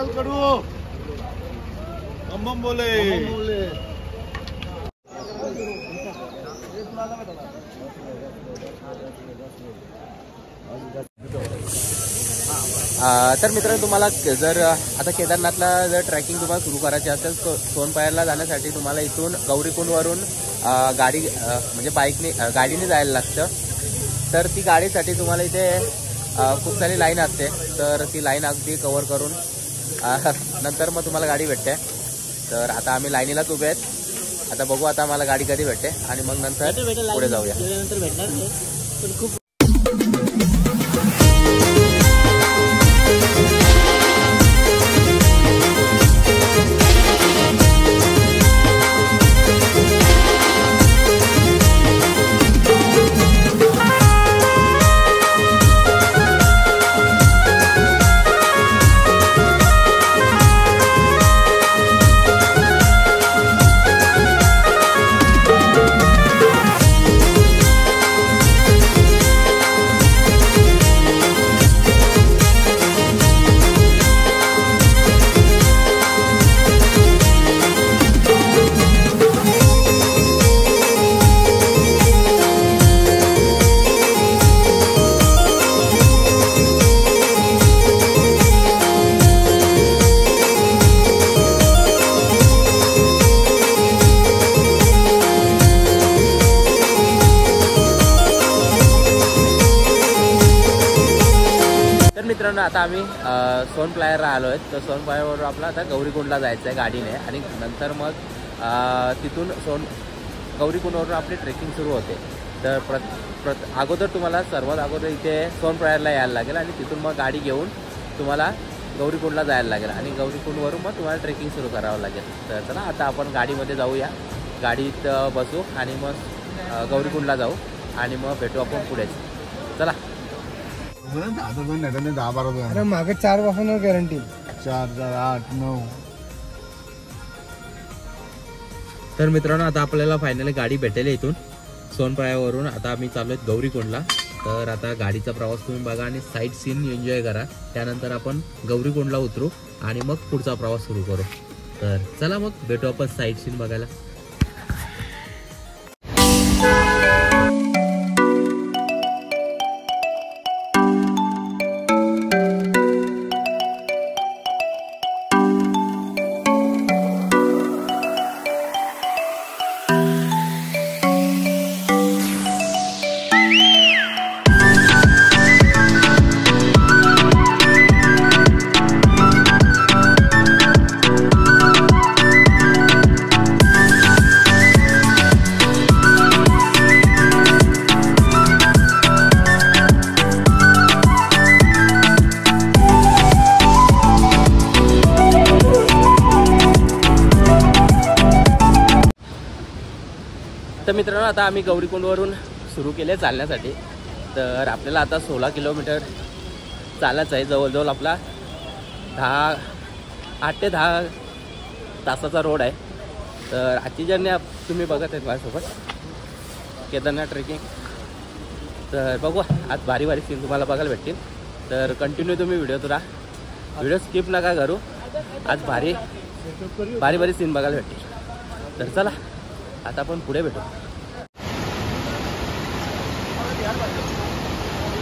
विशाल कडू बम बोले तर मित्रांनो तुम्हाला जर आता केदारनाथला जर ट्रॅकिंग तुम्हाला सुरू करायची असेल तर सोनपायरला जाण्यासाठी तुम्हाला इथून गौरीकुंडवरून गाडी म्हणजे बाईकने गाडीने जायला लागतं. तर ती गाडीसाठी तुम्हाला इथे खूप सारी लाईन असते. तर ती लाईन अगदी कव्हर करून नंतर मग तुम्हाला गाडी भेटते. तर आता आम्ही लाईनीलाच उभे आहेत. आता बघू आता आम्हाला गाडी कधी भेटते आणि मग नंतर पुढे जाऊया. नंतर भेटणार पण खूप मित्रांनो आता आम्ही सोनप्लायरला आलो आहेत. तर सोनप्लायरवर आपला आता गौरीकुंडला जायचं आहे गाडीने आणि नंतर मग तिथून गौरीकुंडवरून आपली ट्रेकिंग सुरू होते. तर अगोदर तुम्हाला सर्वात अगोदर इथे सोनप्लायरला यायला लागेल आणि तिथून मग गाडी घेऊन तुम्हाला गौरीकुंडला जायला लागेल आणि गौरीकुंडवरून मग तुम्हाला ट्रेकिंग सुरू करावं लागेल. तर चला आता आपण गाडीमध्ये जाऊया, गाडीत बसू आणि मग गौरीकुंडला जाऊ आणि मग भेटू आपण पुढेच. चला 10-12 अरे मागे 4 वाजता गॅरंटी 4 8 9. तर मित्रांनो आता आपल्याला फायनली गाडी भेटेल इथून सोनपायवरून. आता आम्ही चालू आहेत गौरीकुंडला. तर आता गाडीचा प्रवास तुम्ही बघा आणि साईट सीन एन्जॉय करा. त्यानंतर आपण गौरीकुंडला उतरू आणि मग पुढचा प्रवास सुरू करू. तर चला मग भेटू आपण साईट सीन बघायला. तर मित्रांनो आता आम्ही गौरीकुंडवरून सुरू केले चालण्यासाठी. तर आपल्याला आता 16 किलोमीटर चालायचं आहे. जवळजवळ आपला 8 ते 10 तासाचा रोड आहे. तर आजची जर्नी तुम्ही बघत आहेत माझ्यासोबत केदारनाथ ट्रेकिंग. तर बघू आज भारी भारी सीन तुम्हाला बघायला भेटतील. तर कंटिन्यू तुम्ही व्हिडिओ राहा, व्हिडिओ स्किप नका करू. आज भारी भारी भारी सीन बघायला भेटतील. तर चला आता आपण पुढे भेटू.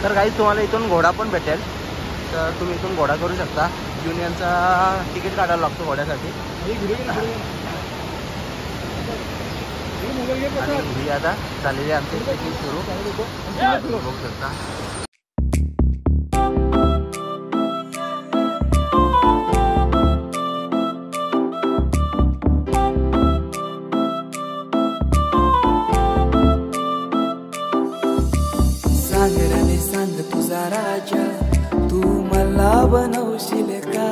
तर काही तुम्हाला इथून घोडा पण भेटेल. तर तुम्ही इथून घोडा करू शकता. युनियनचा तिकीट काढायला लागतो घोड्यासाठी. आणि आता चाललेली आमची ट्रेकिंग सुरू बघू शकता. सांग तुझा राजा तू मला बनवशील का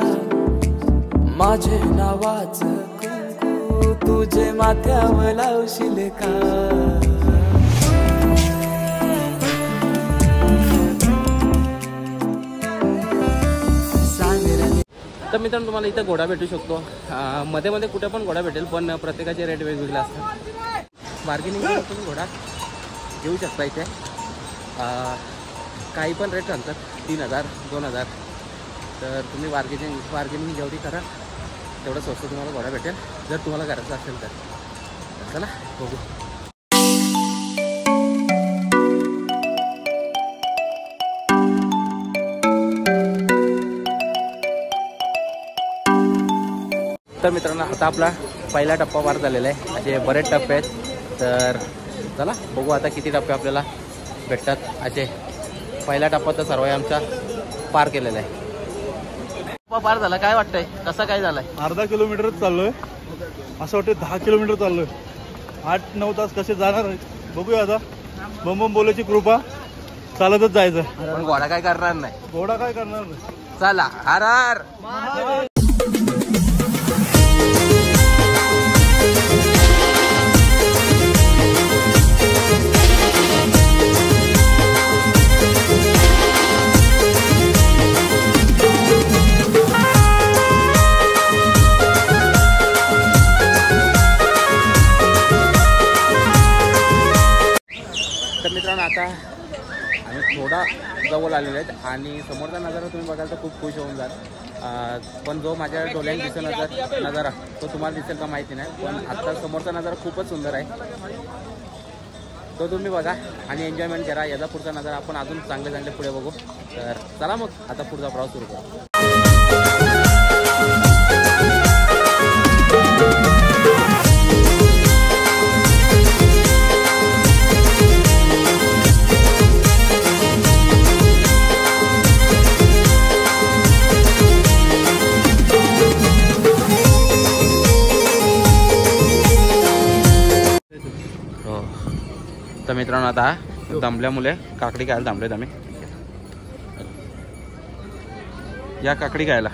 माझे नावाचं कुंकू तुझे माथ्यावर लावशील का. तर मित्रांनो तुम्हाला इथं घोडा भेटू शकतो. मध्ये मध्ये कुठे पण घोडा भेटेल पण प्रत्येकाचे रेट वेगवेगळे असतात. बार्गेनिंग करून तुम्ही घोडा घेऊ शकता इथे. काही पण रेट सांगतात 3000 2000 तर तुम्ही बार्गेनिंग जेवढी करा तेवढं स्वस्त तुम्हाला घोडा भेटेल, जर तुम्हाला करायचं असेल तर. चला बघू. तर मित्रांनो आता आपला पहिला टप्पा पार झालेला आहे. असे बरेच टप्पे आहेत, तर चला बघू आता किती टप्पे आपल्याला भेटतात. असे पहिला टप्पा तर सर्व आमचा पार केलेला आहे. टप्पा पार झाला, काय वाटतंय, कसा काय झालाय? अर्धा किलोमीटरच चाललोय, असं वाटतं 10 किलोमीटर चाललोय. 8-9 तास कसे जाणार बघूया आता. बम बोलायची कृपा, चालतच जायचं. पण घोडा काय करणार नाही. घोडा काय करणार नाही. चला हर हर. तर मित्रांनो आता आम्ही थोडा जवळ आलेले आहेत आणि समोरचा नजारा तुम्ही बघाल तर खूप खुश होऊन जाल. पण जो माझ्या डोळ्याने दिसेल नजारा तो तुम्हाला दिसेल का माहिती नाही, पण आता समोरचा नजारा खूपच सुंदर आहे. तो तुम्ही बघा आणि एन्जॉयमेंट करा. याचा पुढचा नजारा आपण अजून चांगले पुढे बघू. तर चला मग आता पुढचा प्रवास सुरू करू. तर मित्रांनो आता दमल्यामुळे काकडी खायला थांबलेत आम्ही. या काकडी खायला.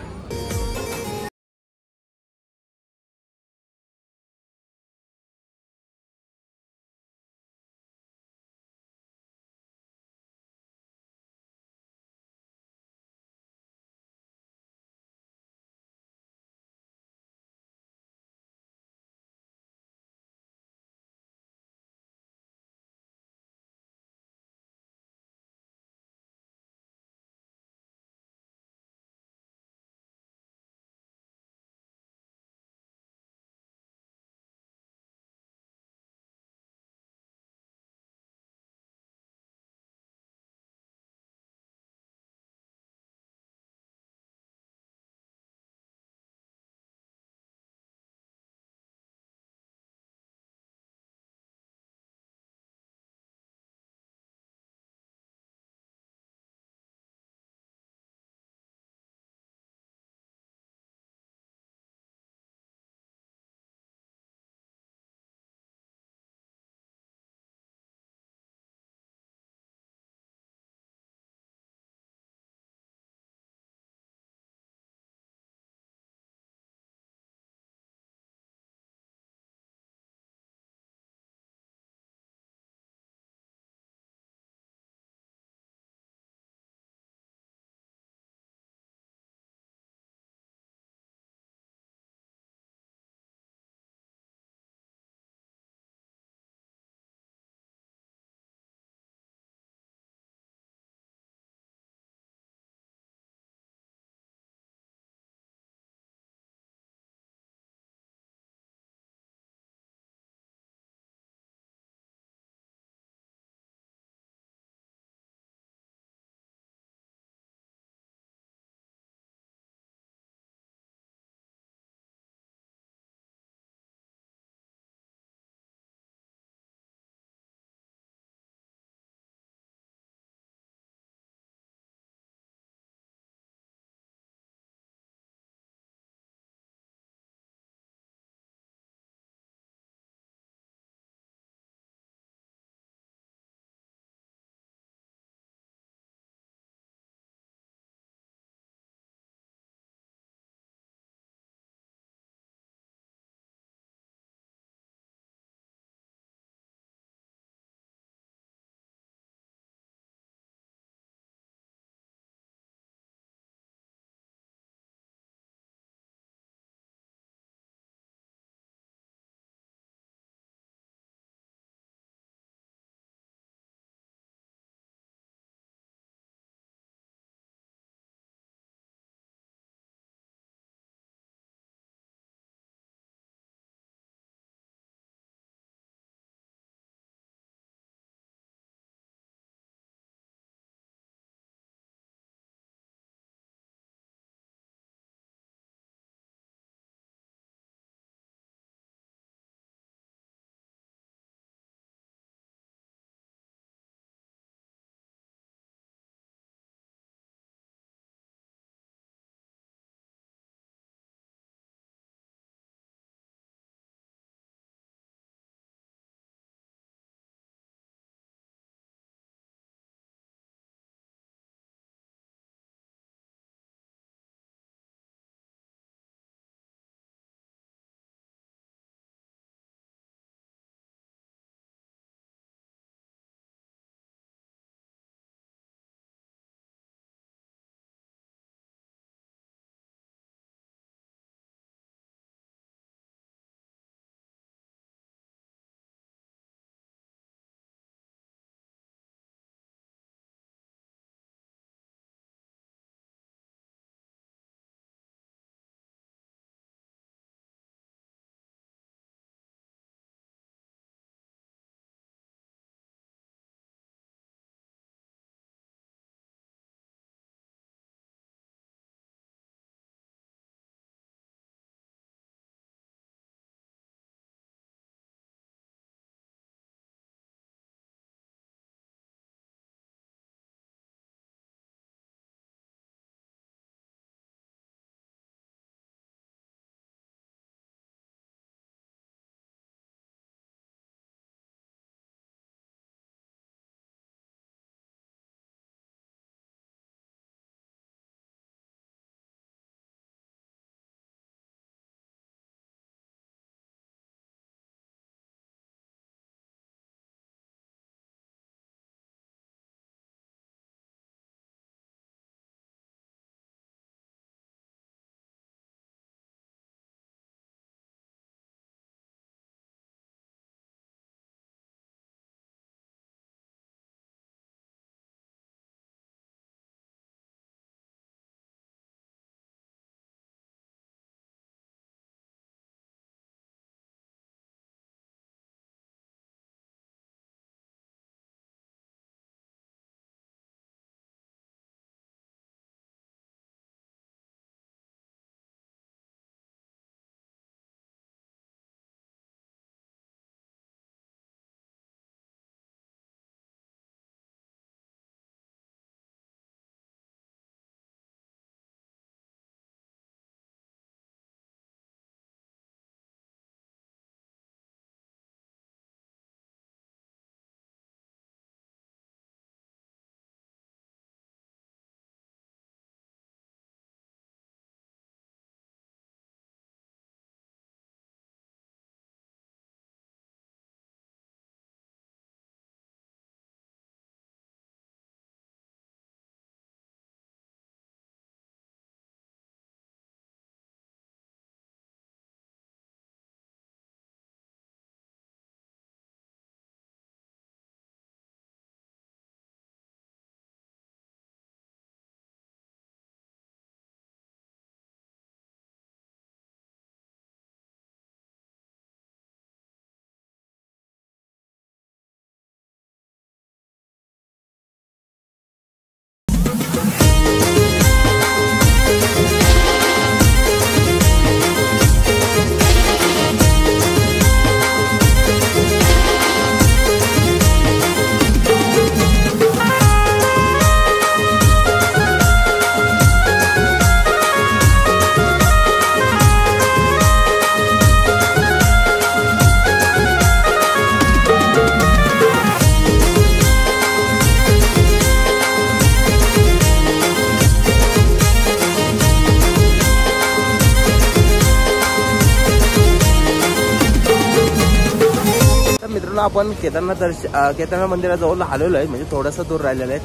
आपण केदारनाथ मंदिराजवळ आलेलो आहे, म्हणजे थोडंसं दूर राहिलेलं आहे.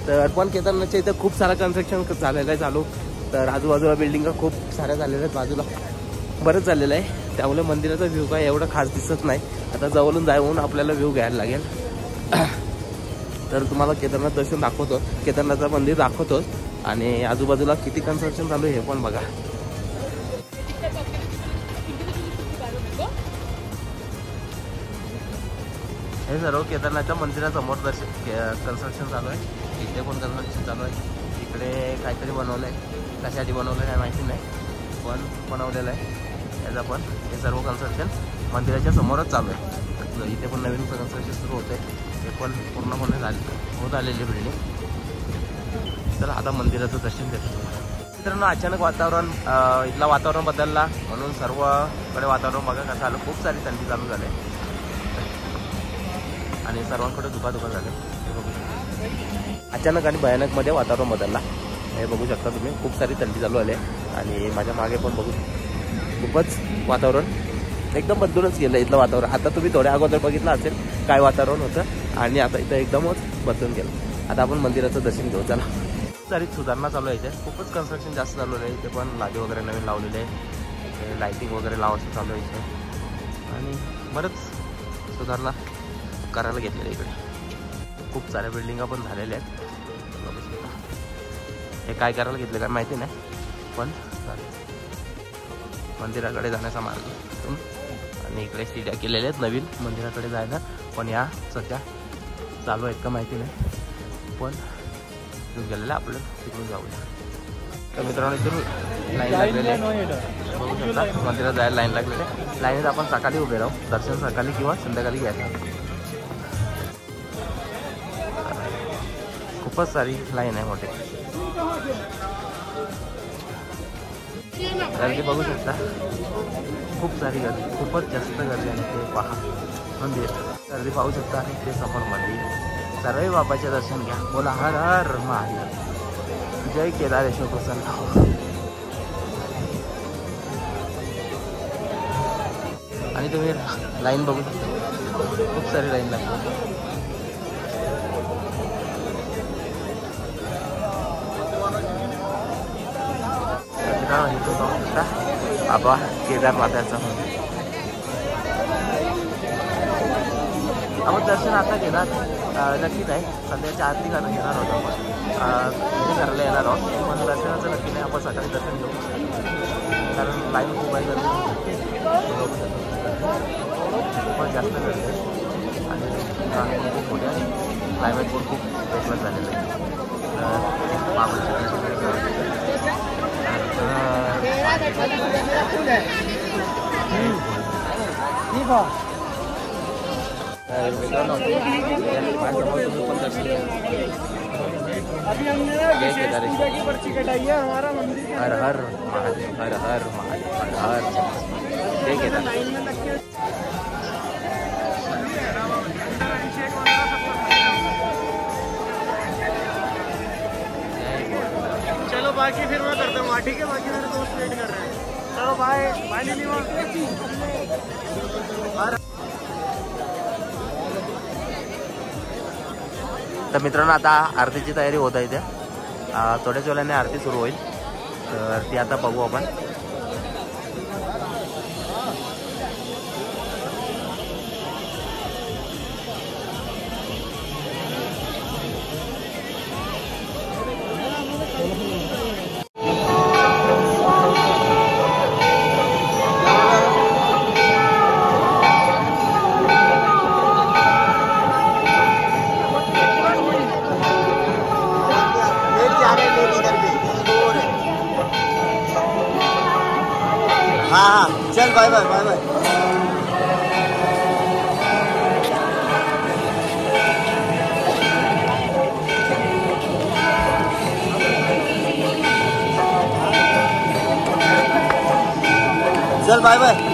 तर पण केदारनाथच्या इथं खूप सारं कन्स्ट्रक्शन झालेलं आहे चालू. तर आजूबाजूला बिल्डिंग खूप साऱ्या झालेल्या आहेत, बाजूला बरंच झालेलं आहे. त्यामुळे मंदिराचा व्ह्यू काय एवढं खास दिसत नाही. आता जवळून जाऊन आपल्याला व्ह्यू घ्यायला लागेल. तर तुम्हाला केदारनाथ दर्शन दाखवतो, केदारनाथचं मंदिर दाखवतो आणि आजूबाजूला किती कन्स्ट्रक्शन चालू आहे हे पण बघा. हे सर्व केदारनाथच्या मंदिरासमोर कन्स्ट्रक्शन चालू आहे. इथे पण कन्स्ट्रक्शन चालू आहे. इकडे काहीतरी बनवलं आहे, कशासाठी बनवलं आहे माहिती नाही, पण बनवलेलं आहे याचा. पण हे सर्व कन्स्ट्रक्शन मंदिराच्या समोरच चालू आहे. इथे पण नवीन कन्स्ट्रक्शन सुरू होते, ते पण पूर्णपणे होत आलेली बिल्डिंग. तर आता मंदिराचं दर्शन घेतो. मित्रांनो, अचानक इथला वातावरण बदलला म्हणून सर्वकडे वातावरण बघा कसं आलं. खूप सारी थंडी चालू झाली आणि सर्वांकडे धुका झाले. अचानक आणि भयानकमध्ये वातावरण बदलला, हे बघू शकता तुम्ही. खूप सारी थंडी चालू आली आणि माझ्या मागे पण बघू खूपच वातावरण एकदम बदलूनच गेलं इथलं वातावरण. आता तुम्ही थोड्या अगोदर बघितलं असेल काय वातावरण होतं आणि आता इथं एकदमच बदलून गेलं. आता आपण मंदिराचं दर्शन घेऊ. चला. खूप सारी सुधारणा चालू आहे इथे, खूपच कन्स्ट्रक्शन जास्त चालू आहे. इथे पण लादी वगैरे नवीन लावलेले आहे, लाईटिंग वगैरे लावायचं चालू आहे इथे आणि बरंच सुधारणा करायला घेतलेलं इकडे. खूप साऱ्या बिल्डिंगा पण झालेल्या आहेत. हे काय करायला घेतलं काय माहिती नाही, पण मंदिराकडे जाण्याचा मार्ग आणि इकडे सीड्या केलेल्या आहेत नवीन मंदिराकडे जायला. पण या सध्या चालू आहेत का माहिती नाही, पण गेलेलं आपलं तिकडून जाऊया. तर मित्रांनो, इथून लाईन लागलेली आहे, बघू शकता. मंदिरात जायला लाईन लागलेली आहे. लाईनीत आपण सकाळी उभे राहू, दर्शन सकाळी किंवा संध्याकाळी घ्यायचं. खूपच सारी लाईन आहे मोठी, गर्दी बघू शकता. खूप सारी गर्दी, खूपच जास्त गर्दी आहे. ते पहा मंदिर, गर्दी पाहू शकता. आणि ते समोर मंदिर. सर्व बाबाचे दर्शन घ्या. बोला हर हर महादेव, जय केदारेश्वर प्रसन्न. आणि तुम्ही लाईन बघू शकता, खूप सारी लाईन लागते. बाबा केदारनाथाचं आपण दर्शन आता घेणार नक्की नाही. संध्याच्या आरती करणं घेणार होतो आपण, इथे करायला येणार आहोत. पण दर्शनाचं नक्की नाही, आपण सकाळी दर्शन घेऊ, कारण लाईन खूप आहे. गर्दी खूपच जास्त गर्दी आहे आणि खूप मोठ्या क्लायमेट पण खूप वेगळं झालेलं आहे. मित्रांनो, हर हर महादेव, हर हर महादेव, हर हर जय केदार. चलो बाकी फिर मैं करता हूँ. ठीक है, बाकी मेरे दोस्त वेट कर रहे हैं. चलो बाय बाय नीलिमा. तर मित्रांनो, आता आरतीची तयारी होत आहे. त्या थोड्याच वेळाने आरती सुरू होईल, तर ती आता बघू आपण. हाँ चल बाय बाय बाय बाय। चल बाय बाय।